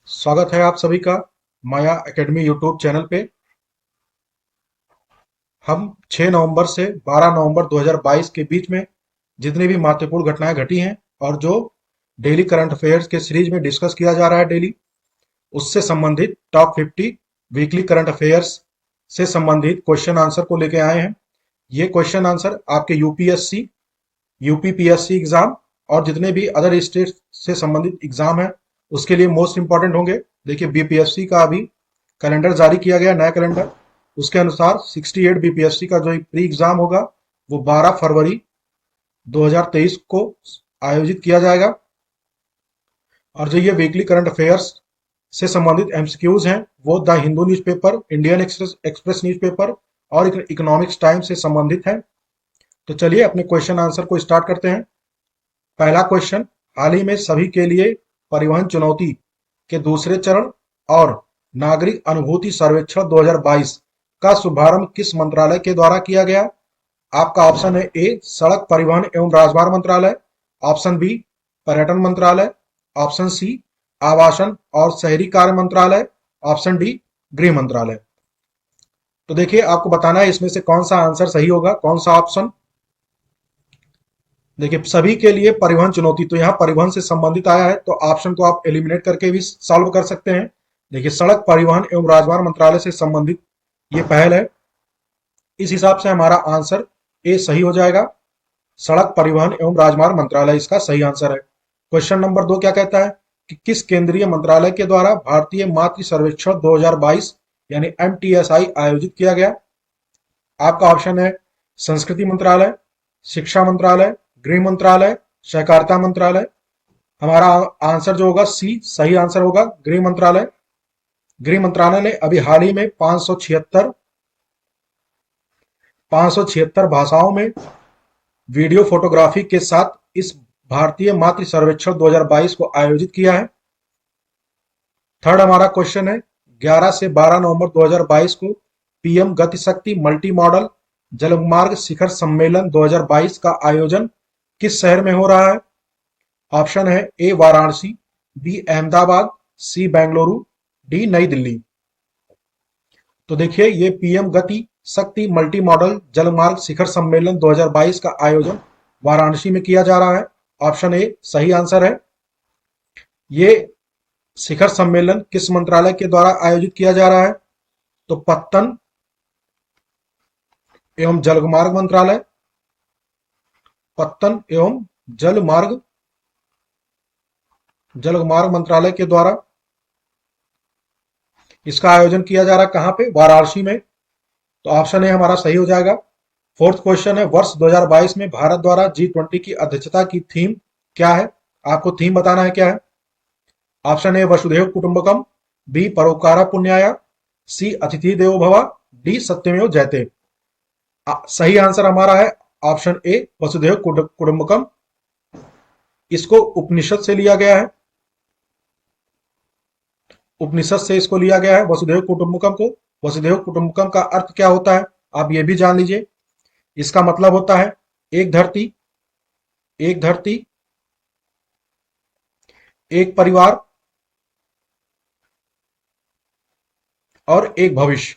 स्वागत है आप सभी का माया एकेडमी यूट्यूब चैनल पे। हम 6 नवंबर से 12 नवंबर 2022 के बीच में जितनी भी महत्वपूर्ण घटनाएं घटी हैं और जो डेली करंट अफेयर्स के सीरीज में डिस्कस किया जा रहा है डेली, उससे संबंधित टॉप 50 वीकली करंट अफेयर्स से संबंधित क्वेश्चन आंसर को लेके आए हैं। ये क्वेश्चन आंसर आपके यूपीएससी, यूपीपीएससी एग्जाम और जितने भी अदर स्टेट से संबंधित एग्जाम है उसके लिए मोस्ट इंपॉर्टेंट होंगे। देखिए, बीपीएससी का अभी कैलेंडर जारी किया गया, नया कैलेंडर। उसके अनुसार 68 बीपीएससी का जो प्री एग्जाम होगा वो 12 फरवरी 2023 को आयोजित किया जाएगा। और जो ये वीकली करंट अफेयर्स से संबंधित एमसीक्यूज हैं वो the Hindu newspaper, Indian express newspaper और इकोनॉमिक्स टाइम्स से संबंधित है। तो चलिए अपने क्वेश्चन आंसर को स्टार्ट करते हैं। पहला क्वेश्चन, हाल ही में सभी के लिए परिवहन चुनौती के दूसरे चरण और नागरिक अनुभूति सर्वेक्षण 2022 का शुभारंभ किस मंत्रालय के द्वारा किया गया? आपका ऑप्शन है ए सड़क परिवहन एवं राजमार्ग मंत्रालय, ऑप्शन बी पर्यटन मंत्रालय, ऑप्शन सी आवासन और शहरी कार्य मंत्रालय, ऑप्शन डी गृह मंत्रालय। तो देखिए, आपको बताना है इसमें से कौन सा आंसर सही होगा, कौन सा ऑप्शन। देखिए, सभी के लिए परिवहन चुनौती, तो यहाँ परिवहन से संबंधित आया है तो ऑप्शन को आप एलिमिनेट करके भी सॉल्व कर सकते हैं। देखिए, सड़क परिवहन एवं राजमार्ग मंत्रालय से संबंधित ये पहल है, इस हिसाब से हमारा आंसर ए सही हो जाएगा। सड़क परिवहन एवं राजमार्ग मंत्रालय इसका सही आंसर है। क्वेश्चन नंबर 2 क्या कहता है कि किस केंद्रीय मंत्रालय के द्वारा भारतीय मातृ सर्वेक्षण 2022 यानी एमटीएसआई आयोजित किया गया? आपका ऑप्शन है संस्कृति मंत्रालय, शिक्षा मंत्रालय, गृह मंत्रालय, सहकारिता मंत्रालय। हमारा आंसर जो होगा सी सही आंसर होगा, गृह मंत्रालय। गृह मंत्रालय ने अभी हाल ही में 576 भाषाओं में वीडियो फोटोग्राफी के साथ इस भारतीय मातृ सर्वेक्षण 2022 को आयोजित किया है। थर्ड हमारा क्वेश्चन है, 11 से 12 नवंबर 2022 को पीएम गति शक्ति मल्टी मॉडल जलमार्ग शिखर सम्मेलन 2022 का आयोजन किस शहर में हो रहा है? ऑप्शन है ए वाराणसी, बी अहमदाबाद, सी बेंगलुरु, डी नई दिल्ली। तो देखिए, ये पीएम गति शक्ति मल्टी मॉडल जलमार्ग शिखर सम्मेलन 2022 का आयोजन वाराणसी में किया जा रहा है। ऑप्शन ए सही आंसर है। ये शिखर सम्मेलन किस मंत्रालय के द्वारा आयोजित किया जा रहा है? तो पत्तन एवं जलमार्ग मंत्रालय, पत्तन एवं जलमार्ग मंत्रालय के द्वारा इसका आयोजन किया जा रहा है। कहां पे? वाराणसी में। तो ऑप्शन ए हमारा सही हो जाएगा। फोर्थ क्वेश्चन है, वर्ष 2022 में भारत द्वारा G20 की अध्यक्षता की थीम क्या है? आपको थीम बताना है क्या है। ऑप्शन ए वसुधैव कुटुंबकम, बी परोपकार पुण्याय, सी अतिथि देवो भव, डी सत्यमेव जयते। सही आंसर हमारा है ऑप्शन ए वसुधैव कुटुंबकम। इसको उपनिषद से लिया गया है, उपनिषद से इसको लिया गया है वसुधैव कुटुंबकम को। वसुधैव कुटुंबकम का अर्थ क्या होता है आप ये भी जान लीजिए। इसका मतलब होता है एक धरती, एक धरती, एक परिवार और एक भविष्य।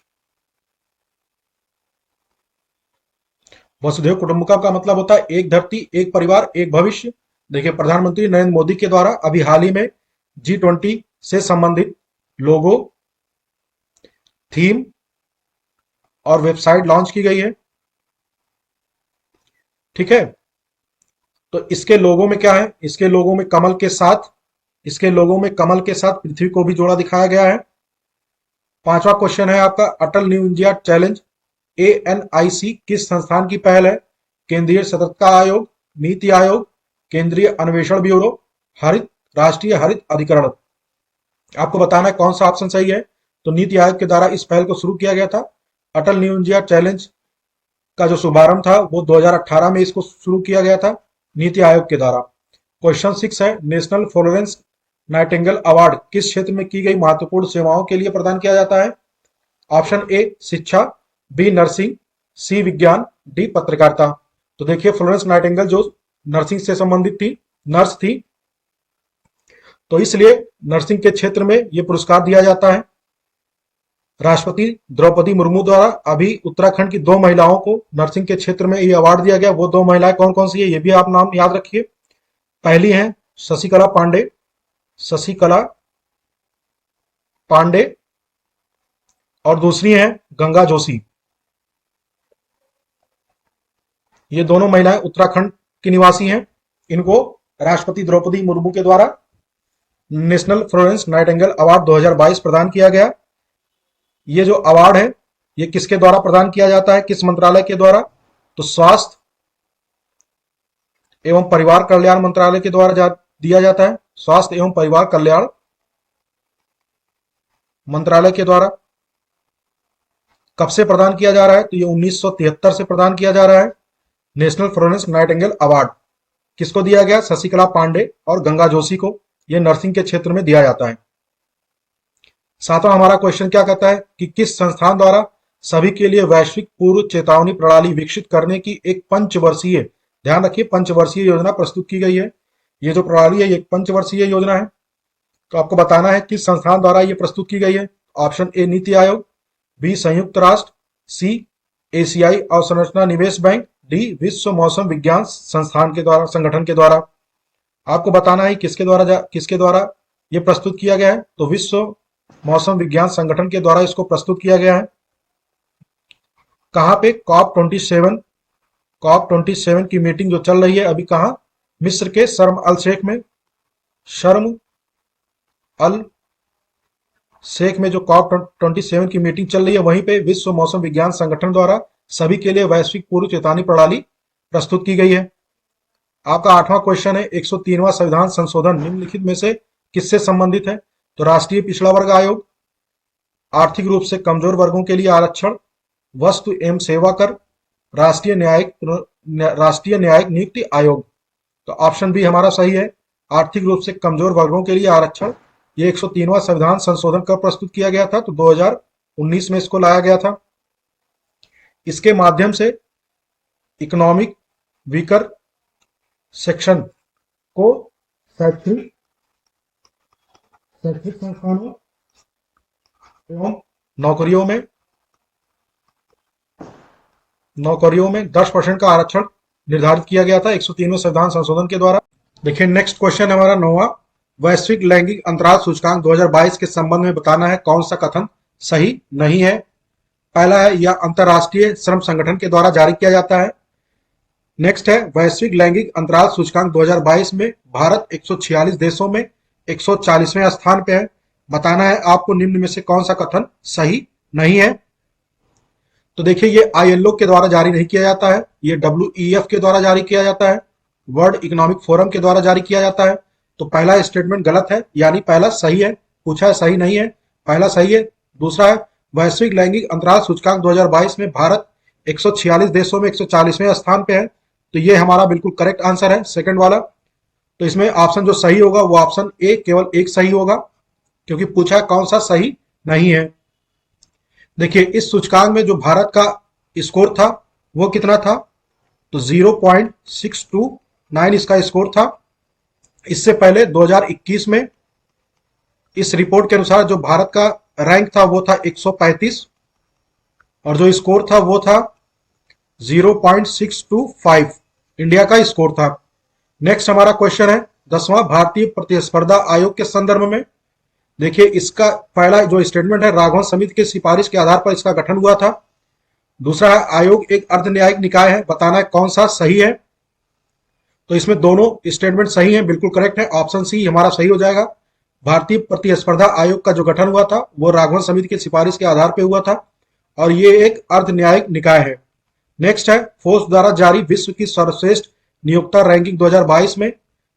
वसुधैव कुटुंबकम का मतलब होता है एक धरती, एक परिवार, एक भविष्य। देखिए, प्रधानमंत्री नरेंद्र मोदी के द्वारा अभी हाल ही में G20 से संबंधित लोगो, थीम और वेबसाइट लॉन्च की गई है। ठीक है, तो इसके लोगों में क्या है? इसके लोगों में कमल के साथ, इसके लोगों में कमल के साथ पृथ्वी को भी जोड़ा दिखाया गया है। पांचवा क्वेश्चन है आपका, अटल न्यू इंडिया चैलेंज ANIC किस संस्थान की पहल है? केंद्रीय सतर्कता आयोग, नीति आयोग, केंद्रीय अन्वेषण ब्यूरो, हरित राष्ट्रीय हरित अधिकरण। आपको बताना है कौन सा ऑप्शन सही है। तो नीति आयोग के द्वारा इस पहल को शुरू किया गया था। अटल न्यू इंडिया चैलेंज का जो शुभारंभ था वो 2018 में इसको शुरू किया गया था नीति आयोग के द्वारा। क्वेश्चन 6 है, नेशनल फ्लोरेंस नाइटिंगेल अवार्ड किस क्षेत्र में की गई महत्वपूर्ण सेवाओं के लिए प्रदान किया जाता है? ऑप्शन ए शिक्षा, बी नर्सिंग, सी विज्ञान, डी पत्रकारिता। तो देखिए, फ्लोरेंस नाइटिंगेल जो नर्सिंग से संबंधित थी, नर्स थी, तो इसलिए नर्सिंग के क्षेत्र में ये पुरस्कार दिया जाता है। राष्ट्रपति द्रौपदी मुर्मू द्वारा अभी उत्तराखंड की 2 महिलाओं को नर्सिंग के क्षेत्र में ये अवार्ड दिया गया। वो 2 महिलाएं कौन कौन सी है, ये भी आप नाम याद रखिए। पहली है शशिकला पांडे, शशिकला पांडे, और दूसरी है गंगा जोशी। ये दोनों महिलाएं उत्तराखंड की निवासी हैं। इनको राष्ट्रपति द्रौपदी मुर्मू के द्वारा नेशनल फ्लोरेंस नाइटिंगेल अवार्ड 2022 प्रदान किया गया। ये जो अवार्ड है ये किसके द्वारा प्रदान किया जाता है, किस मंत्रालय के द्वारा? तो स्वास्थ्य एवं परिवार कल्याण मंत्रालय के द्वारा दिया जाता है। स्वास्थ्य एवं परिवार कल्याण मंत्रालय के द्वारा। कब से प्रदान किया जा रहा है? तो ये 1973 से प्रदान किया जा रहा है। नेशनल फ्लोरेंस नाइटिंगेल अवार्ड किसको दिया गया? शशिकला पांडे और गंगा जोशी को। ये नर्सिंग के क्षेत्र में दिया जाता है। सातवां हमारा क्वेश्चन क्या कहता है कि किस संस्थान द्वारा सभी के लिए वैश्विक पूर्व चेतावनी प्रणाली विकसित करने की एक पंचवर्षीय, ध्यान रखिए पंचवर्षीय योजना प्रस्तुत की गई है। ये जो प्रणाली है ये एक पंचवर्षीय योजना है। तो आपको बताना है किस संस्थान द्वारा ये प्रस्तुत की गई है। Option A NITI Aayog, B संयुक्त राष्ट्र, सी एशियाई अवसंरचना निवेश बैंक, डी विश्व मौसम विज्ञान संस्थान के द्वारा, संगठन के द्वारा। आपको बताना है किसके द्वारा ये प्रस्तुत किया गया है। तो विश्व मौसम विज्ञान संगठन के द्वारा इसको प्रस्तुत किया गया है। कहां पे? कॉप 27 की मीटिंग जो चल रही है अभी, कहां? मिस्र के शर्म अल शेख में। शर्म अल शेख में जो कॉप 27 की मीटिंग चल रही है वहीं पे विश्व मौसम विज्ञान संगठन द्वारा सभी के लिए वैश्विक पूर्व चेतावनी प्रणाली प्रस्तुत की गई है। आपका 8वां क्वेश्चन है 103वां संविधान संशोधन निम्नलिखित में से किससे संबंधित है? तो राष्ट्रीय पिछड़ा वर्ग आयोग, आर्थिक रूप से कमजोर वर्गों के लिए आरक्षण, वस्तु एवं सेवा कर, राष्ट्रीय न्यायिक नियुक्ति आयोग। तो ऑप्शन बी हमारा सही है, आर्थिक रूप से कमजोर वर्गों के लिए आरक्षण। ये 103वां संविधान संशोधन कब प्रस्तुत किया गया था? तो 2019 में इसको लाया गया था। इसके माध्यम से इकोनॉमिक वीकर सेक्शन को शैक्षिक संस्थानों एवं नौकरियों में 10% का आरक्षण निर्धारित किया गया था 103वें संविधान संशोधन के द्वारा। देखिए नेक्स्ट क्वेश्चन हमारा 9वां, वैश्विक लैंगिक अंतराल सूचकांक 2022 के संबंध में बताना है कौन सा कथन सही नहीं है। पहला है यह अंतरराष्ट्रीय श्रम संगठन के द्वारा जारी किया जाता है। नेक्स्ट है वैश्विक लैंगिक अंतराल सूचकांक 2022 में भारत 146 देशों में 140वें स्थान पे है। बताना है आपको निम्न में से कौन सा कथन सही नहीं है। तो देखिए ये ILO के द्वारा जारी नहीं किया जाता है, ये WEF के द्वारा जारी किया जाता है, वर्ल्ड इकोनॉमिक फोरम के द्वारा जारी किया जाता है। तो पहला स्टेटमेंट गलत है, यानी पहला सही है। पूछा है सही नहीं है, पहला सही है। दूसरा है वैश्विक लैंगिक अंतराल सूचकांक 2022 में भारत 146 देशों में 140वें स्थान पे है। तो ये हमारा बिल्कुल करेक्ट आंसर है, सेकंड वाला। तो इसमें ऑप्शन जो सही होगा वो ऑप्शन ए, केवल एक सही होगा, क्योंकि पूछा है कौन सा सही नहीं है। देखिए इस सूचकांक में जो भारत का स्कोर था वो कितना था? तो 0.629 इसका स्कोर था। इससे पहले 2021 में इस रिपोर्ट के अनुसार जो भारत का रैंक था वो था 135 और जो स्कोर था वो था 0.625, इंडिया का स्कोर था। नेक्स्ट हमारा क्वेश्चन है 10वां, भारतीय प्रतिस्पर्धा आयोग के संदर्भ में। देखिए इसका पहला जो स्टेटमेंट है राघवन समिति की सिफारिश के आधार पर इसका गठन हुआ था। दूसरा है आयोग एक अर्ध न्यायिक निकाय है। बताना है कौन सा सही है। तो इसमें दोनों स्टेटमेंट सही हैं, बिल्कुल करेक्ट है। ऑप्शन सी हमारा सही हो जाएगा। भारतीय प्रतिस्पर्धा आयोग का जो गठन हुआ था वो राघवन समिति की सिफारिश के आधार पर हुआ था और ये एक अर्ध न्यायिक निकाय है। नेक्स्ट है फोर्स द्वारा जारी विश्व की सर्वश्रेष्ठ नियोक्ता रैंकिंग 2022 में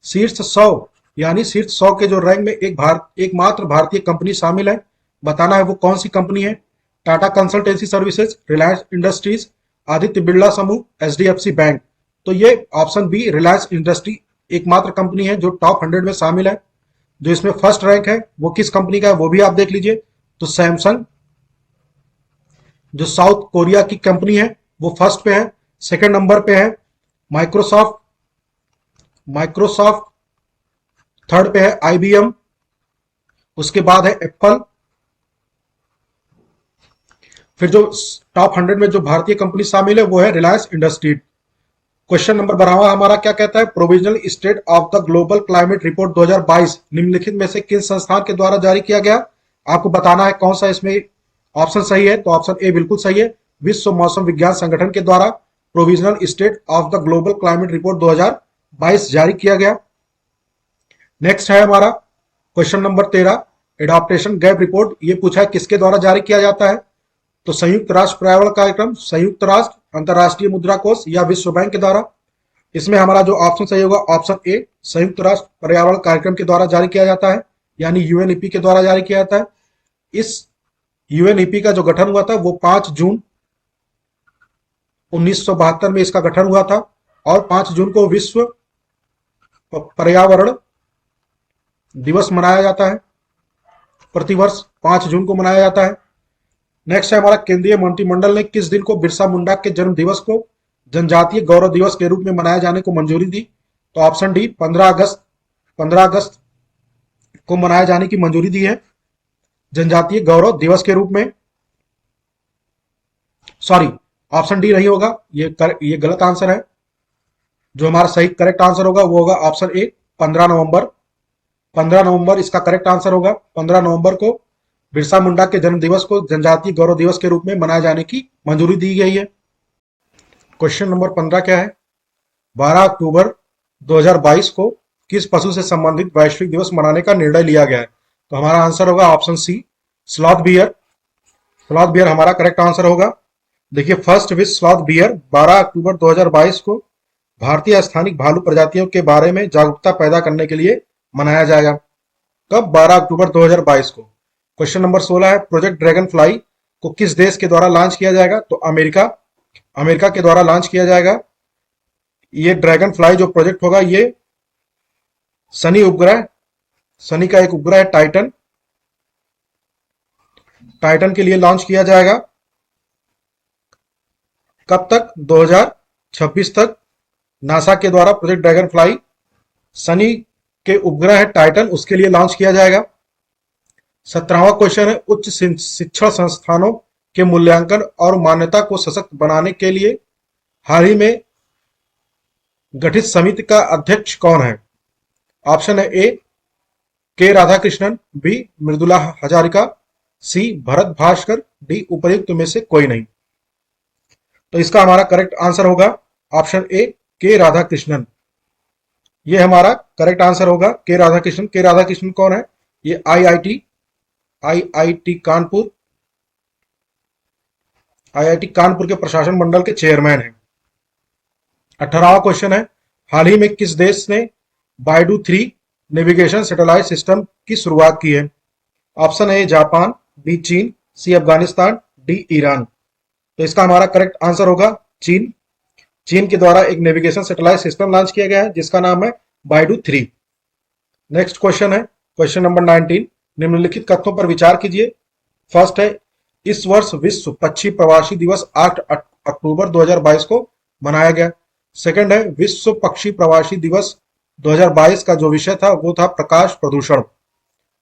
शीर्ष 100 यानी शीर्ष 100 के जो रैंक में एकमात्र भारतीय कंपनी शामिल है। बताना है वो कौन सी कंपनी है। Tata consultancy services, Reliance industries, Aditya Birla समूह, HDFC बैंक। तो ये ऑप्शन बी रिलायंस इंडस्ट्री एकमात्र कंपनी है जो टॉप 100 में शामिल है। जो इसमें फर्स्ट रैंक है वो किस कंपनी का है वो भी आप देख लीजिए। तो सैमसंग जो साउथ कोरिया की कंपनी है वो फर्स्ट पे है। सेकंड नंबर पे है माइक्रोसॉफ्ट, थर्ड पे है IBM उसके बाद है एप्पल। फिर जो टॉप 100 में जो भारतीय कंपनी शामिल है वो है रिलायंस इंडस्ट्रीज। क्वेश्चन नंबर 12 हमारा क्या कहता है, provisional state of the global climate report 2022 निम्नलिखित में से किस संस्थान के द्वारा जारी किया गया। आपको बताना है कौन सा इसमें ऑप्शन सही है, तो ऑप्शन ए बिल्कुल सही है, विश्व मौसम विज्ञान संगठन के द्वारा provisional state of the global climate report 2022 जारी किया गया। नेक्स्ट है हमारा question number 13, adaptation gap report, ये पूछा है किसके द्वारा जारी किया जाता है, तो संयुक्त राष्ट्र पर्यावरण कार्यक्रम, संयुक्त राष्ट्र, अंतर्राष्ट्रीय मुद्रा कोष या विश्व बैंक के द्वारा। इसमें हमारा जो ऑप्शन सही होगा ऑप्शन ए, संयुक्त राष्ट्र पर्यावरण कार्यक्रम के द्वारा जारी किया जाता है, यानी यूएनईपी के द्वारा जारी किया जाता है। इस यूएनईपी का जो गठन हुआ था वो 5 जून 1972 में इसका गठन हुआ था, और 5 जून को विश्व पर्यावरण दिवस मनाया जाता है, प्रतिवर्ष 5 जून को मनाया जाता है। नेक्स्ट है हमारा, केंद्रीय मंत्रिमंडल ने किस दिन को बिरसा मुंडा के जन्म दिवस को जनजातीय गौरव दिवस के रूप में मनाए जाने को मंजूरी दी, तो ऑप्शन डी 15 अगस्त को मनाए जाने की मंजूरी दी है जनजातीय गौरव दिवस के रूप में। सॉरी, ऑप्शन डी नहीं होगा, ये गलत आंसर है। जो हमारा सही करेक्ट आंसर होगा वो होगा ऑप्शन ए, 15 नवंबर। 15 नवंबर इसका करेक्ट आंसर होगा। 15 नवंबर को बिरसा मुंडा के जन्म दिवस को जनजातीय गौरव दिवस के रूप में मनाए जाने की मंजूरी दी गई है। क्वेश्चन नंबर 15 क्या है, 12 अक्टूबर 2022 को किस पशु से संबंधित वैश्विक दिवस मनाने का निर्णय लिया गया है, तो हमारा आंसर होगा option C, sloth bear. Sloth bear हमारा करेक्ट आंसर होगा। देखिए, फर्स्ट विश्व स्लॉथ बियर 12 अक्टूबर 2022 को भारतीय स्थानिक भालू प्रजातियों के बारे में जागरूकता पैदा करने के लिए मनाया जाएगा। कब? 12 अक्टूबर 2022 को। क्वेश्चन नंबर 16 है, प्रोजेक्ट ड्रैगन फ्लाई को किस देश के द्वारा लॉन्च किया जाएगा, तो अमेरिका के द्वारा लॉन्च किया जाएगा। ये ड्रैगन फ्लाई जो प्रोजेक्ट होगा ये शनि का एक उपग्रह है टाइटन के लिए लॉन्च किया जाएगा। कब तक? 2026 तक नासा के द्वारा प्रोजेक्ट ड्रैगन फ्लाई शनि के उपग्रह है टाइटन, उसके लिए लॉन्च किया जाएगा। 17वां क्वेश्चन है, उच्च शिक्षण संस्थानों के मूल्यांकन और मान्यता को सशक्त बनाने के लिए हाल ही में गठित समिति का अध्यक्ष कौन है। ऑप्शन है ए, के राधाकृष्णन, बी मृदुला हजारिका, सी भरत भास्कर, डी उपर्युक्त में से कोई नहीं। तो इसका हमारा करेक्ट आंसर होगा ऑप्शन ए, के राधाकृष्णन। ये हमारा करेक्ट आंसर होगा, के राधाकृष्णन। के राधाकृष्णन कौन है? ये आईआईटी कानपुर के प्रशासन मंडल के चेयरमैन हैं। 18वां क्वेश्चन है, हाल ही में किस देश ने बाइडू 3 नेविगेशन सैटेलाइट सिस्टम की शुरुआत की है। ऑप्शन ए जापान, बी चीन, सी अफगानिस्तान, डी ईरान। तो इसका हमारा करेक्ट आंसर होगा चीन। चीन के द्वारा एक नेविगेशन सैटेलाइट सिस्टम लॉन्च किया गया है जिसका नाम है बाइडू 3। नेक्स्ट क्वेश्चन है क्वेश्चन नंबर 19, निम्नलिखित कथनों पर विचार कीजिए। फर्स्ट है, इस वर्ष विश्व पक्षी प्रवासी दिवस 8 अक्टूबर 2022 को मनाया गया। सेकंड है, विश्व पक्षी प्रवासी दिवस 2022 का जो विषय था वो था प्रकाश प्रदूषण।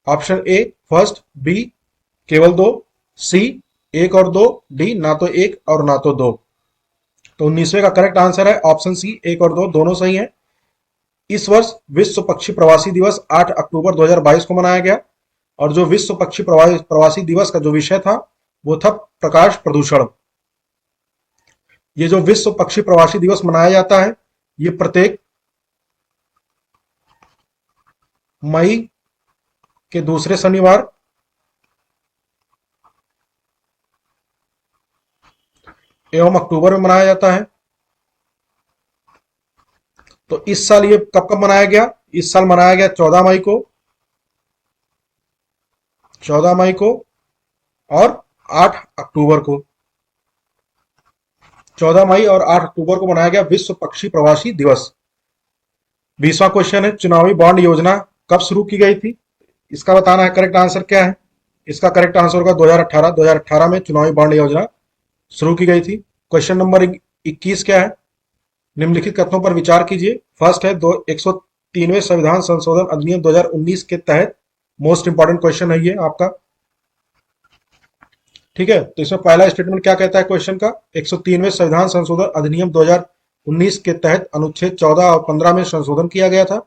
ऑप्शन ए फर्स्ट, बी केवल 2, सी 1 और 2, डी ना तो 1 और ना तो 2। तो 19वें का करेक्ट आंसर है ऑप्शन सी, 1 और 2 दोनों सही हैं। इस वर्ष विश्व पक्षी प्रवासी दिवस 8 अक्टूबर 2022 को मनाया गया, और जो विश्व पक्षी प्रवासी दिवस का जो विषय था वो था प्रकाश प्रदूषण। ये जो विश्व पक्षी प्रवासी दिवस मनाया जाता है ये प्रत्येक मई के दूसरे शनिवार एवं अक्टूबर में मनाया जाता है। तो इस साल ये कब कब मनाया गया? इस साल मनाया गया 14 मई को, 14 मई को और 8 अक्टूबर को। 14 मई और 8 अक्टूबर को मनाया गया विश्व पक्षी प्रवासी दिवस। 20वां क्वेश्चन है, चुनावी बॉन्ड योजना कब शुरू की गई थी? इसका बताना है करेक्ट आंसर क्या है। इसका करेक्ट आंसर होगा 2018 में चुनावी बॉन्ड योजना शुरू की गई थी। क्वेश्चन नंबर 21 क्या है, निम्नलिखित कथनों पर विचार कीजिए। फर्स्ट है, 103वें संविधान संशोधन अधिनियम 2019 के तहत मोस्ट इंपॉर्टेंट क्वेश्चन है ये आपका। ठीक है, तो इसमें पहला स्टेटमेंट क्या कहता है क्वेश्चन का, 103वें संविधान संशोधन अधिनियम 2019 के तहत अनुच्छेद 14 और 15 में संशोधन किया गया था।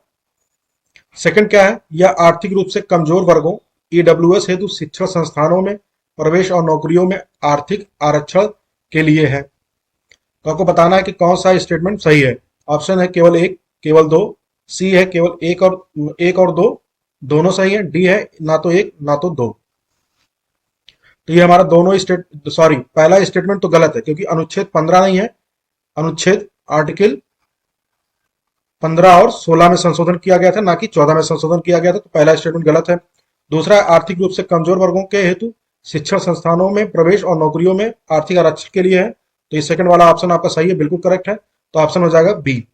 सेकंड क्या है, यह आर्थिक रूप से कमजोर वर्गों ईडब्ल्यूएस हेतु शिक्षण संस्थानों में प्रवेश और नौकरियों में आर्थिक आरक्षण के लिए है। तो आपको बताना है कि कौन सा स्टेटमेंट सही है। ऑप्शन है केवल एक, केवल दो, सी है केवल एक और दो, दोनों सही है, डी है ना तो एक ना तो दो। तो ये हमारा दोनों सॉरी, पहला स्टेटमेंट तो गलत है क्योंकि अनुच्छेद 15 नहीं है, अनुच्छेद आर्टिकल 15 और 16 में संशोधन किया गया था, ना कि 14 में संशोधन किया गया था, तो पहला स्टेटमेंट गलत है। दूसरा, आर्थिक रूप से कमजोर वर्गों के हेतु शिक्षण संस्थानों में प्रवेश और नौकरियों में आर्थिक आरक्षण के लिए है, तो ये सेकंड वाला ऑप्शन आपका सही है, बिल्कुल करेक्ट है, तो ऑप्शन हो जाएगा बी।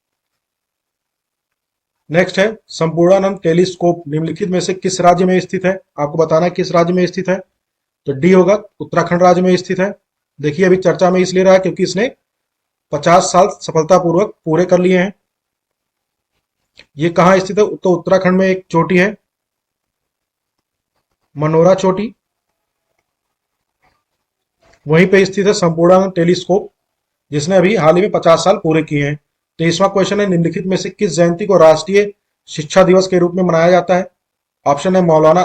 नेक्स्ट है, संपूर्णानंद टेलीस्कोप निम्नलिखित में से किस राज्य में स्थित है। आपको बताना है किस राज्य में स्थित है, तो डी होगा, उत्तराखंड राज्य में स्थित है। देखिए अभी चर्चा में इसलिए रहा है क्योंकि इसने 50 साल सफलतापूर्वक पूरे कर लिए हैं। ये कहाँ स्थित है, तो उत्तराखंड में एक चोटी है, मनोरा चोटी, वहीं पे स्थित है संपूर्णानंद टेलीस्कोप, जिसने अभी हाल ही में 50 साल पूरे किए हैं। 23वां क्वेश्चन है, निम्नलिखित में से किस जयंती को राष्ट्रीय शिक्षा दिवस के रूप में मनाया जाता है। ऑप्शन है Maulana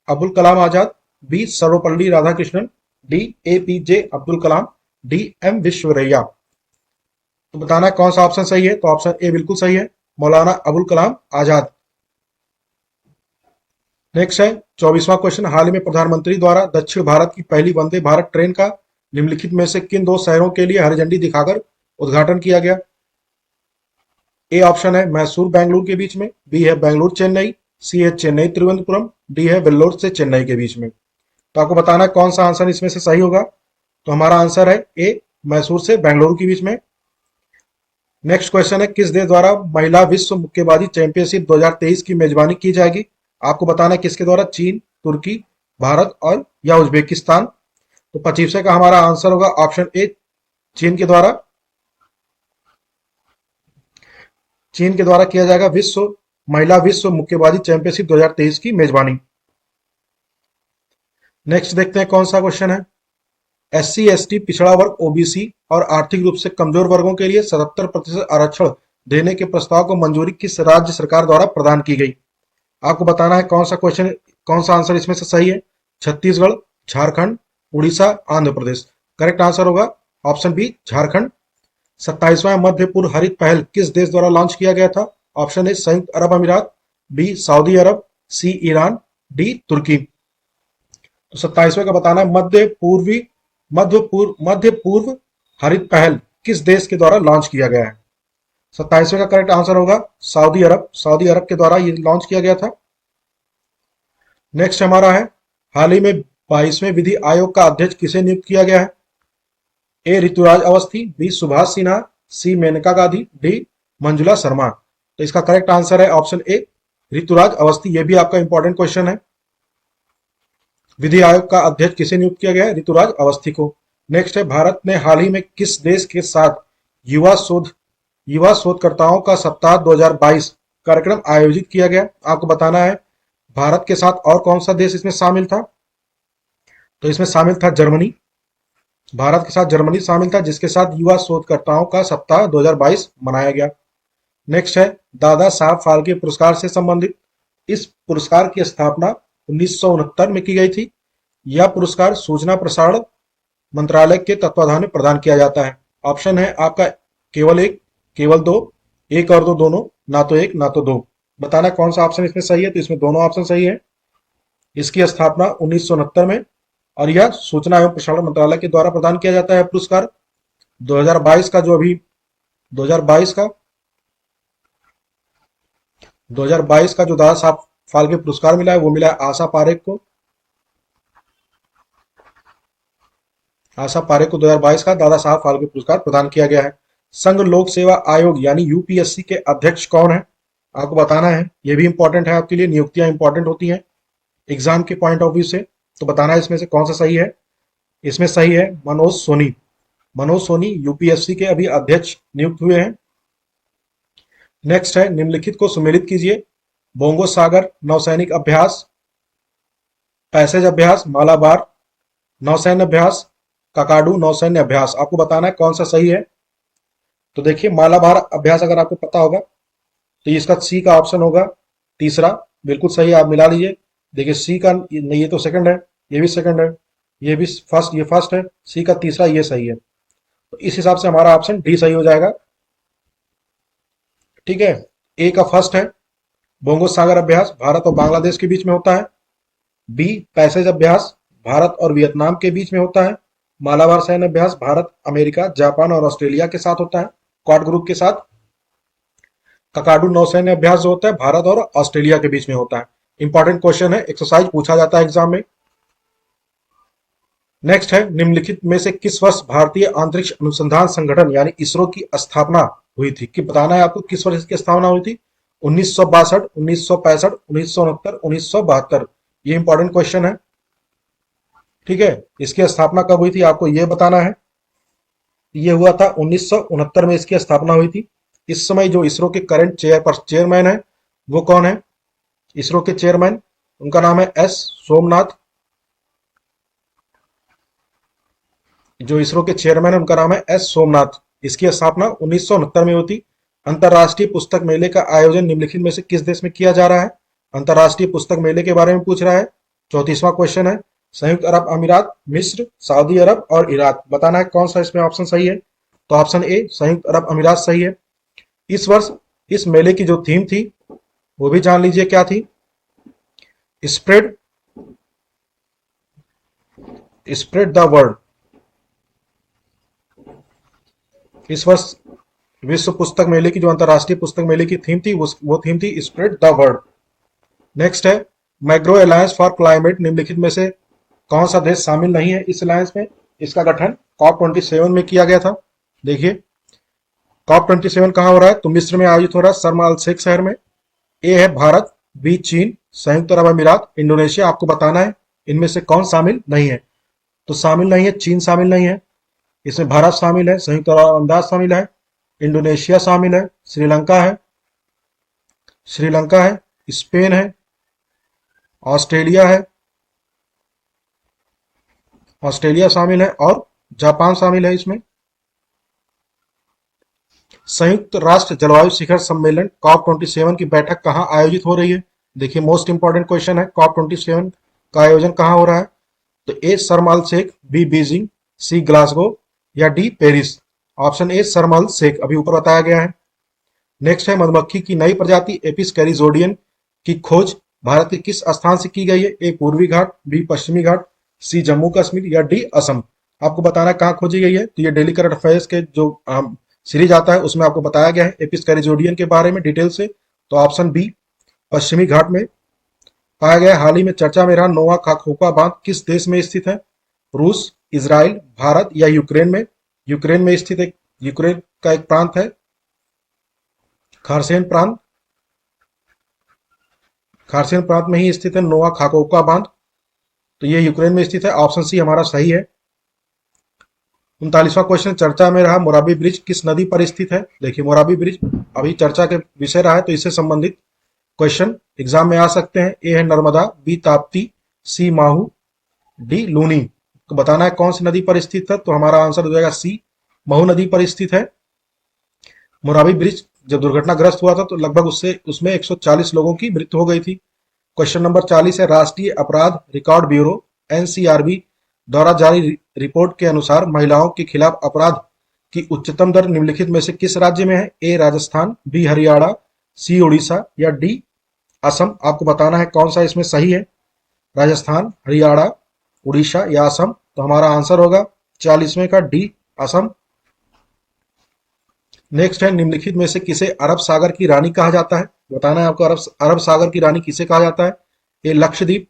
Abul Kalam Azad, B Sarvepalli Radhakrishnan, D APJ Abdul Kalam, D M Visvesvaraya. तो बताना है कौन सा ऑप्शन सही है, तो ऑप्शन ए बिल्कुल सही है, मौलाना अबुल कलाम आजाद। नेक्स्ट है 24वां क्वेश्चन, हाल ही में प्रधानमंत्री द्वारा दक्षिण भारत की पहली वंदे भारत ट्रेन का निम्नलिखित में से किन दो शहरों के लिए हरी झंडी दिखाकर उद्घाटन किया गया। ए ऑप्शन है मैसूर बेंगलुरु के बीच में, बी है बेंगलुरु चेन्नई, सी है चेन्नई तिरुवनंतपुरम, डी है वेल्लोर से चेन्नई के बीच में। तो आपको बताना है कौन सा आंसर इसमें से सही होगा, तो हमारा आंसर है ए मैसूर से बेंगलुरु के बीच में। नेक्स्ट क्वेश्चन है, किस देश द्वारा महिला विश्व मुक्केबाजी चैंपियनशिप 2023 की मेजबानी की जाएगी। आपको बताना है किसके द्वारा, चीन, तुर्की, भारत और या उज्बेकिस्तान। तो 25वें का हमारा आंसर होगा ऑप्शन ए, चीन के द्वारा, चीन के द्वारा किया जाएगा महिला विश्व मुक्केबाजी चैंपियनशिप 2023 की मेजबानी। नेक्स्ट देखते हैं कौन सा क्वेश्चन है, एससी एसटी पिछड़ा वर्ग ओबीसी और आर्थिक रूप से कमजोर वर्गों के लिए 77% आरक्षण देने के प्रस्ताव को मंजूरी किस राज्य सरकार द्वारा प्रदान की गई। आपको बताना है कौन सा क्वेश्चन, कौन सा आंसर इसमें से सही है, छत्तीसगढ़, झारखंड, उड़ीसा, आंध्र प्रदेश। करेक्ट आंसर होगा ऑप्शन बी, झारखंड। 27वां मध्य पूर्व हरित पहल किस देश द्वारा लॉन्च किया गया था। ऑप्शन ए संयुक्त अरब अमीरात, बी सऊदी अरब, सी ईरान, डी तुर्की। तो 27वें का बताना है मध्य पूर्व हरित पहल किस देश के द्वारा लॉन्च किया गया है। 27वें का करेक्ट आंसर होगा सऊदी अरब, सऊदी अरब के द्वारा ये लॉन्च किया गया था। नेक्स्ट हमारा है, हाल ही में 22वें विधि आयोग का अध्यक्ष किसे नियुक्त किया गया है। ए ऋतुराज अवस्थी, बी सुभाष सिन्हा, सी मेनका गांधी, डी मंजुला शर्मा। तो इसका करेक्ट आंसर है ऑप्शन ए, ऋतुराज अवस्थी। ये भी आपका इंपॉर्टेंट क्वेश्चन है, विधि आयोग का अध्यक्ष किसे नियुक्त किया गया है, ऋतुराज अवस्थी को। नेक्स्ट है, भारत ने हाल ही में किस देश के साथ युवा शोधकर्ताओं का सप्ताह 2022 कार्यक्रम आयोजित किया गया। आपको बताना है भारत के साथ और कौन सा देश इसमें शामिल था, तो इसमें शामिल था जर्मनी, भारत के साथ जर्मनी शामिल था, जिसके साथ युवा शोधकर्ताओं का सप्ताह 2022 मनाया गया। नेक्स्ट है, दादा साहब फाल्के पुरस्कार से संबंधित, इस पुरस्कार की स्थापना 1969 में की गई थी। यह पुरस्कार सूचना प्रसारण मंत्रालय के तत्वाधान में प्रदान किया जाता है। ऑप्शन है आपका केवल एक, केवल दो, एक और दो, दोनों, ना तो एक ना तो दो। बताना कौन सा ऑप्शन इसमें सही है, तो इसमें दोनों ऑप्शन सही है। इसकी स्थापना 1969 में, और यह सूचना एवं प्रसारण मंत्रालय के द्वारा प्रदान किया जाता है पुरस्कार। 2022 का जो अभी 2022 का 2022 का जो दादा साहब फाल्के पुरस्कार मिला है वो मिला है आशा पारेख को। आशा पारेख को 2022 का दादा साहब फाल्के पुरस्कार प्रदान किया गया है। संघ लोक सेवा आयोग यानी यूपीएससी के अध्यक्ष कौन है, आपको बताना है। ये भी इंपॉर्टेंट है आपके लिए, नियुक्तियां इंपॉर्टेंट होती हैं एग्जाम के पॉइंट ऑफ व्यू से, तो बताना है इसमें से कौन सा सही है। इसमें सही है मनोज सोनी। मनोज सोनी यूपीएससी के अभी अध्यक्ष नियुक्त हुए हैं। नेक्स्ट है, निम्नलिखित को सुमेलित कीजिए। बोंगो सागर नौसैनिक अभ्यास, पैसेज अभ्यास, मालाबार नौसैन्य अभ्यास, ककाडू नौसैन्य अभ्यास। आपको बताना है कौन सा सही है। तो देखिए, मालाबार अभ्यास अगर आपको पता होगा तो इसका सी का ऑप्शन होगा तीसरा, बिल्कुल सही है, आप मिला लीजिए। देखिए सी का नहीं, ये तो सेकंड है, ये भी सेकंड है, ये भी फर्स्ट, ये फर्स्ट है, सी का तीसरा ये सही है। तो इस हिसाब से हमारा ऑप्शन डी सही हो जाएगा। ठीक है, ए का फर्स्ट है, बोंगो सागर अभ्यास भारत और बांग्लादेश के बीच में होता है। बी पैसेज अभ्यास भारत और वियतनाम के बीच में होता है। मालाबार सैन्य अभ्यास भारत, अमेरिका, जापान और ऑस्ट्रेलिया के साथ होता है, क्वाड ग्रुप के साथ। ककाडू नौसैन्य अभ्यास जो होता है भारत और ऑस्ट्रेलिया के बीच में होता है। इंपॉर्टेंट क्वेश्चन है, एक्सरसाइज पूछा जाता है एग्जाम में। नेक्स्ट है, निम्नलिखित में से किस वर्ष भारतीय अंतरिक्ष अनुसंधान संगठन यानी इसरो की स्थापना हुई थी? कि बताना है आपको किस वर्ष की स्थापना हुई थी। 1962, 1965, 1969, 1972। ये इंपॉर्टेंट क्वेश्चन है। ठीक है, इसकी स्थापना कब हुई थी आपको ये बताना है। ये हुआ था 1969 में इसकी स्थापना हुई थी। इस समय जो इसरो के करंट चेयरमैन है वो कौन है? इसरो के चेयरमैन, उनका नाम है एस सोमनाथ। जो इसरो के चेयरमैन है उनका नाम है एस सोमनाथ। इसकी स्थापना 1969 में हुई थी। अंतरराष्ट्रीय पुस्तक मेले का आयोजन निम्नलिखित में से किस देश में किया जा रहा है? अंतरराष्ट्रीय पुस्तक मेले के बारे में पूछ रहा है। 34वां क्वेश्चन है, संयुक्त अरब अमीरात, मिस्र, सऊदी अरब और इराक। बताना है कौन सा इसमें ऑप्शन सही है। तो ऑप्शन ए संयुक्त अरब अमीरात सही है। इस वर्ष इस मेले की जो थीम थी वो भी जान लीजिए क्या थी। Spread spread the word. इस वर्ष विश्व पुस्तक मेले की जो अंतरराष्ट्रीय पुस्तक मेले की थीम थी वो थीम थी स्प्रेड द वर्ड। नेक्स्ट है, मैग्रो अलायंस फॉर क्लाइमेट निम्नलिखित में से कौन सा देश शामिल नहीं है इस अलायंस में? इसका गठन COP27 में किया गया था। देखिए COP27 कहाँ हो रहा है? तो मिस्र में आयोजित हो रहा है, शर्म अल शेख शहर में। ए है भारत, बी चीन, संयुक्त अरब अमीरात, इंडोनेशिया। आपको बताना है इनमें से कौन शामिल नहीं है। तो शामिल नहीं है, चीन शामिल नहीं है, इसमें भारत शामिल है, संयुक्त अरब अमीरात शामिल है, इंडोनेशिया शामिल है, श्रीलंका है, स्पेन है, ऑस्ट्रेलिया है, ऑस्ट्रेलिया शामिल है और जापान शामिल है इसमें। संयुक्त राष्ट्र जलवायु शिखर सम्मेलन COP27 की बैठक कहाँ आयोजित हो रही है? देखिए मोस्ट इंपॉर्टेंट क्वेश्चन है, COP27 का आयोजन कहाँ हो रहा है? तो ए शर्म अल शेख, बी बीजिंग, सी ग्लासगो या डी पेरिस। ऑप्शन ए शर्म अल शेख अभी ऊपर बताया गया है। नेक्स्ट है, मधुमक्खी की नई प्रजाति एपिस कैरिजोडियन की खोज भारत के किस स्थान से की गई है? ए पूर्वी घाट, बी पश्चिमी घाट, सी जम्मू कश्मीर या डी असम। आपको बताना है कहाँ खोजी गई है। तो ये डेली करंट अफेयर्स के जो सीरीज आता है उसमें आपको बताया गया है एपिस कैरिजोडियन के बारे में डिटेल से। तो ऑप्शन बी पश्चिमी घाट में पाया गया। हाल ही में चर्चा में रहा नोआ खाखोका बांध किस देश में स्थित है? रूस, इजराइल, भारत या यूक्रेन में? यूक्रेन में स्थित एक, यूक्रेन का एक प्रांत है खारसेन प्रांत, खारसेन प्रांत में ही स्थित है नोआ खाखोका बांध। तो ये यूक्रेन में स्थित है। ऑप्शन सी हमारा सही है। 39वां क्वेश्चन, चर्चा में रहा मोराबी ब्रिज किस नदी पर स्थित है? देखिए मोराबी ब्रिज अभी चर्चा के विषय रहा है, तो इससे संबंधित क्वेश्चन एग्जाम में आ सकते हैं। ए है नर्मदा, बी ताप्ती, सी माहू, डी लूनी। तो बताना है कौन सी नदी पर स्थित है। तो हमारा आंसर हो जाएगा सी, महू नदी पर स्थित है। मोराबी ब्रिज जब दुर्घटनाग्रस्त हुआ था तो लगभग उससे उसमें 140 लोगों की मृत्यु हो गई थी। क्वेश्चन नंबर 40 है, राष्ट्रीय अपराध रिकॉर्ड ब्यूरो एनसीआरबी द्वारा जारी रिपोर्ट के अनुसार महिलाओं के खिलाफ अपराध की उच्चतम दर निम्नलिखित में से किस राज्य में है? ए राजस्थान, बी हरियाणा, सी उड़ीसा या डी असम। आपको बताना है कौन सा इसमें सही है। राजस्थान, हरियाणा, उड़ीसा या असम। तो हमारा आंसर होगा 40वें का डी असम। नेक्स्ट है, निम्नलिखित में से किसे अरब सागर की रानी कहा जाता है? बताना है आपको अरब सागर की रानी किसे कहा जाता है। ए लक्षद्वीप,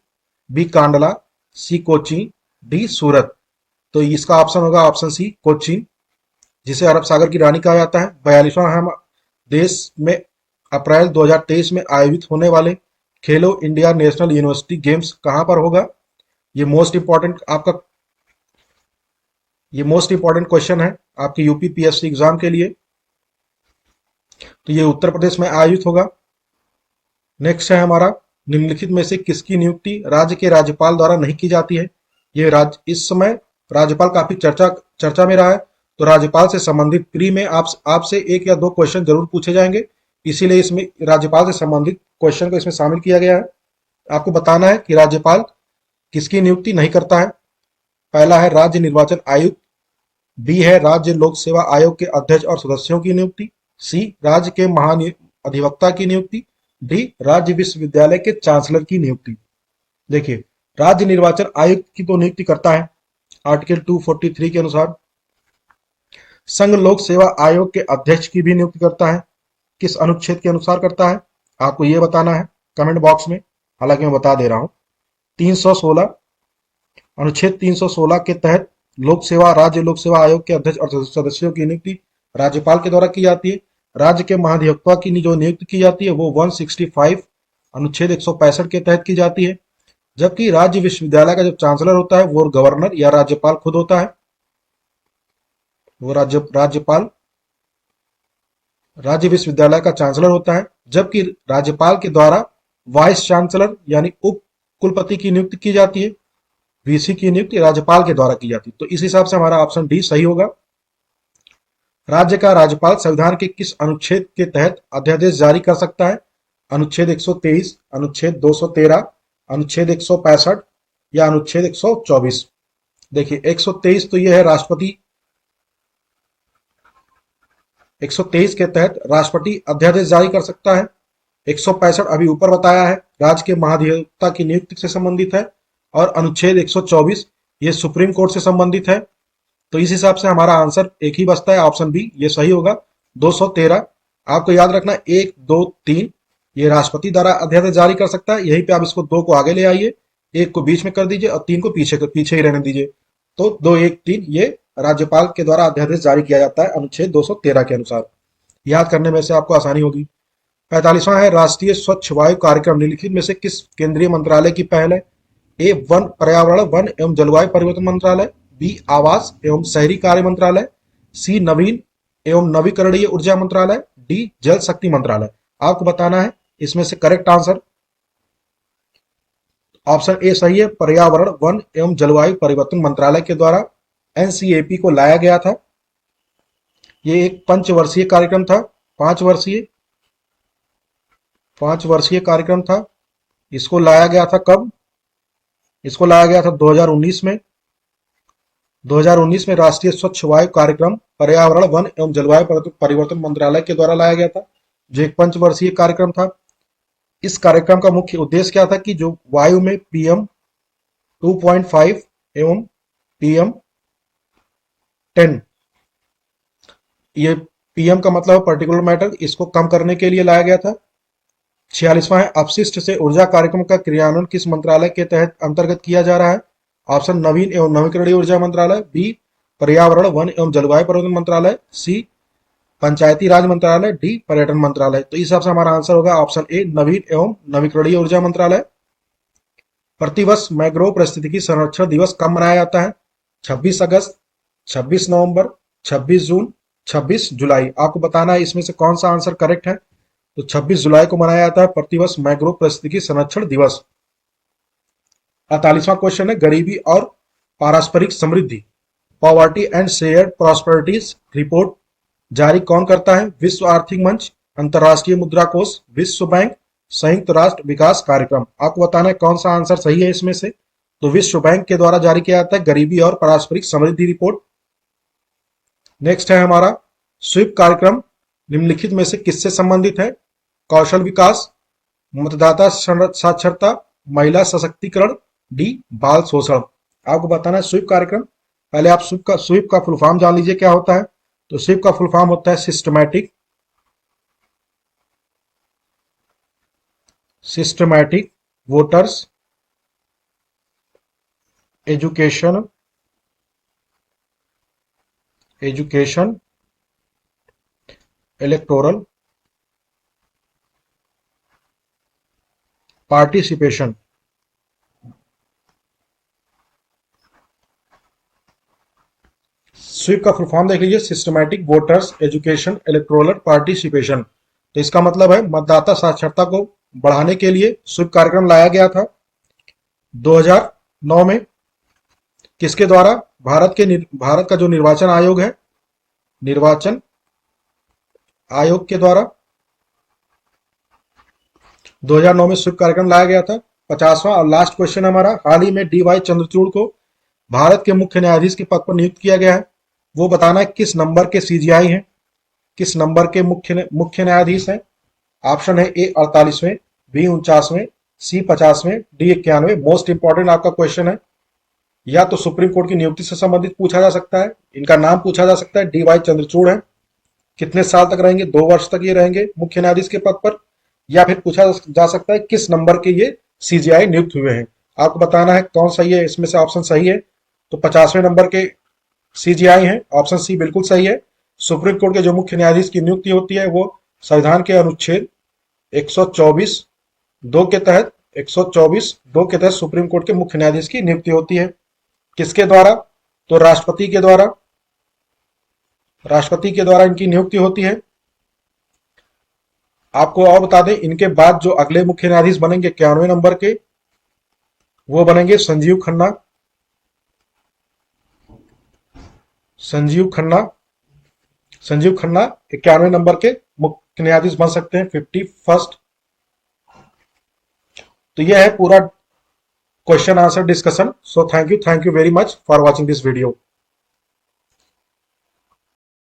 बी कांडला, सी कोचीन, डी सूरत। तो इसका ऑप्शन होगा ऑप्शन सी कोचीन, जिसे अरब सागर की रानी कहा जाता है। 42वां हम देश में अप्रैल 2023 में आयोजित होने वाले खेलो इंडिया नेशनल यूनिवर्सिटी गेम्स कहां पर होगा? ये मोस्ट इंपॉर्टेंट क्वेश्चन है आपके यूपीपीएससी एग्जाम के लिए। तो ये उत्तर प्रदेश में आयोजित होगा। नेक्स्ट है हमारा निम्नलिखित में से किसकी नियुक्ति राज्य के राज्यपाल द्वारा नहीं की जाती है? ये राज्य इस समय राज्यपाल काफी चर्चा चर्चा में रहा है। तो राज्यपाल से संबंधित प्री में आपसे एक या दो क्वेश्चन जरूर पूछे जाएंगे, इसीलिए इसमें राज्यपाल से संबंधित क्वेश्चन को इसमें शामिल किया गया है। आपको बताना है कि राज्यपाल किसकी नियुक्ति नहीं करता है। पहला है राज्य निर्वाचन आयुक्त, बी है राज्य लोक सेवा आयोग के अध्यक्ष और सदस्यों की नियुक्ति, सी राज्य के महाधिवक्ता की नियुक्ति, डी राज्य विश्वविद्यालय के चांसलर की नियुक्ति। देखिए, राज्य निर्वाचन आयुक्त की तो नियुक्ति करता है आर्टिकल 243 के अनुसार। संघ लोक सेवा आयोग के अध्यक्ष की भी नियुक्ति करता है। किस अनुच्छेद के अनुसार करता है आपको यह बताना है कमेंट बॉक्स में, हालांकि मैं बता दे रहा हूं। 316 अनुच्छेद 316 के तहत राज्य लोक सेवा आयोग के अध्यक्ष और सदस्यों की नियुक्ति राज्यपाल के द्वारा की जाती है। राज्य के महाधिवक्ता की जो नियुक्ति की जाती है वो 165 अनुच्छेद 165 के तहत की जाती है। जबकि राज्य विश्वविद्यालय का जो चांसलर होता है वो गवर्नर या राज्यपाल खुद होता है। वो राज्यपाल राज्य विश्वविद्यालय का चांसलर होता है, जबकि राज्यपाल के द्वारा वाइस चांसलर यानी उप कुलपति की नियुक्ति की जाती है। वीसी की नियुक्ति राज्यपाल के द्वारा की जाती है। तो इस हिसाब से हमारा ऑप्शन डी सही होगा। राज्य का राज्यपाल संविधान के किस अनुच्छेद के तहत अध्यादेश जारी कर सकता है? अनुच्छेद 123, अनुच्छेद 213, अनुच्छेद 165 या अनुच्छेद 124। देखिए 123 तो यह है राष्ट्रपति, 123 के तहत राष्ट्रपति अध्यादेश जारी कर सकता है। 165 अभी ऊपर बताया है राज्य के महाधिवक्ता की नियुक्ति से संबंधित है, और अनुच्छेद 124 ये सुप्रीम कोर्ट से संबंधित है। तो इस हिसाब से हमारा आंसर एक ही बचता है, ऑप्शन बी ये सही होगा। 213 आपको याद रखना, 1, 2, 3 ये राष्ट्रपति द्वारा अध्यादेश जारी कर सकता है। यहीं पे आप इसको 2 को आगे ले आइए, 1 को बीच में कर दीजिए और 3 को पीछे ही रहने दीजिए। तो 2, 1, 3 ये राज्यपाल के द्वारा अध्यादेश जारी किया जाता है अनुच्छेद 213 के अनुसार। याद करने में से आपको आसानी होगी। 45वां है राष्ट्रीय स्वच्छ वायु कार्यक्रम निम्नलिखित में से किस केंद्रीय मंत्रालय की पहल है? ए वन पर्यावरण वन एवं जलवायु परिवर्तन मंत्रालय, बी आवास एवं शहरी कार्य मंत्रालय, सी नवीन एवं नवीकरणीय ऊर्जा मंत्रालय, डी जल शक्ति मंत्रालय। आपको बताना है इसमें से करेक्ट आंसर। ऑप्शन ए सही है, पर्यावरण वन एवं जलवायु परिवर्तन मंत्रालय के द्वारा एनसीएपी को लाया गया था। ये एक पंचवर्षीय कार्यक्रम था, 5 वर्षीय कार्यक्रम था। इसको लाया गया था कब? इसको लाया गया था 2019 में। 2019 में राष्ट्रीय स्वच्छ वायु कार्यक्रम पर्यावरण वन एवं जलवायु परिवर्तन मंत्रालय के द्वारा लाया गया था, जो एक पंचवर्षीय कार्यक्रम था। इस कार्यक्रम का मुख्य उद्देश्य क्या था कि जो वायु में PM 2.5 एवं PM 10, ये PM का मतलब पर्टिकुलर मैटर, इसको कम करने के लिए लाया गया था। 46वां है अपशिष्ट से ऊर्जा कार्यक्रम का क्रियान्वयन किस मंत्रालय के तहत अंतर्गत किया जा रहा है? ऑप्शन नवीन एवं नवीकरणीय ऊर्जा मंत्रालय, बी पर्यावरण वन एवं जलवायु परिवर्तन मंत्रालय, सी पंचायती राज मंत्रालय, डी पर्यटन मंत्रालय। तो इस हिसाब से हमारा आंसर होगा ऑप्शन ए नवीन एवं नवीकरणीय ऊर्जा मंत्रालय। प्रतिवर्ष मैंग्रोव पारिस्थितिकी संरक्षण दिवस कब मनाया जाता है? 26 अगस्त, 26 नवंबर, 26 जून, 26 जुलाई। आपको बताना है इसमें से कौन सा आंसर करेक्ट है। तो 26 जुलाई को मनाया जाता है प्रतिवर्ष मैंग्रोव पारिस्थितिकी संरक्षण दिवस। 48वां क्वेश्चन है गरीबी और पारस्परिक समृद्धि, poverty and shared prosperities report जारी कौन करता है? विश्व आर्थिक मंच, अंतरराष्ट्रीय मुद्रा कोष, विश्व बैंक, संयुक्त राष्ट्र विकास कार्यक्रम। आपको बताना है कौन सा आंसर सही है इसमें से। तो विश्व बैंक के द्वारा जारी किया जाता है गरीबी और पारस्परिक समृद्धि रिपोर्ट। नेक्स्ट है हमारा स्वीप कार्यक्रम निम्नलिखित में से किससे संबंधित है? कौशल विकास, मतदाता साक्षरता, महिला सशक्तिकरण, डी बाल शोषण। आपको बताना है स्वीप कार्यक्रम। पहले आप स्वीप का फुल फॉर्म जान लीजिए क्या होता है। तो स्वीप का फुल फॉर्म होता है systematic voters education electoral participation. SVEEP का फुल फॉर्म देख लीजिए, systematic voters education electoral participation. तो इसका मतलब है मतदाता साक्षरता को बढ़ाने के लिए स्वीप कार्यक्रम लाया गया था 2009 में। किसके द्वारा? भारत का जो निर्वाचन आयोग है, निर्वाचन आयोग के द्वारा 2009 में स्वीप कार्यक्रम लाया गया था। 50वां और लास्ट क्वेश्चन हमारा, हाल ही में डी वाई चंद्रचूड़ को भारत के मुख्य न्यायाधीश के पद पर नियुक्त किया गया है। वो बताना है किस नंबर के सीजीआई हैं, किस नंबर के मुख्य न्यायाधीश हैं। ऑप्शन है ए 48वें, बी 49वें, सी 50वें, डी 91। मोस्ट इंपॉर्टेंट आपका क्वेश्चन है। या तो सुप्रीम कोर्ट की नियुक्ति से संबंधित पूछा जा सकता है, इनका नाम पूछा जा सकता है, डी वाई चंद्रचूड़ है, कितने साल तक रहेंगे, 2 वर्ष तक ये रहेंगे मुख्य न्यायाधीश के पद पर। या फिर पूछा जा सकता है किस नंबर के ये सीजीआई नियुक्त हुए हैं। आपको बताना है कौन सही है, इसमें से ऑप्शन सही है तो 50वें नंबर के सीजीआई हैं, ऑप्शन सी बिल्कुल सही है। सुप्रीम कोर्ट के जो मुख्य न्यायाधीश की नियुक्ति होती है वो संविधान के अनुच्छेद 124(2) के तहत 124(2) के तहत सुप्रीम कोर्ट के मुख्य न्यायाधीश की नियुक्ति होती है। किसके द्वारा? तो राष्ट्रपति के द्वारा, राष्ट्रपति के द्वारा इनकी नियुक्ति होती है। आपको और बता दें, इनके बाद जो अगले मुख्य न्यायाधीश बनेंगे 91वें नंबर के, वो बनेंगे संजीव खन्ना। संजीव खन्ना 91वें नंबर के मुख्य न्यायाधीश बन सकते हैं, 51st। तो यह है पूरा question answer discussion. So thank you very much for watching this video.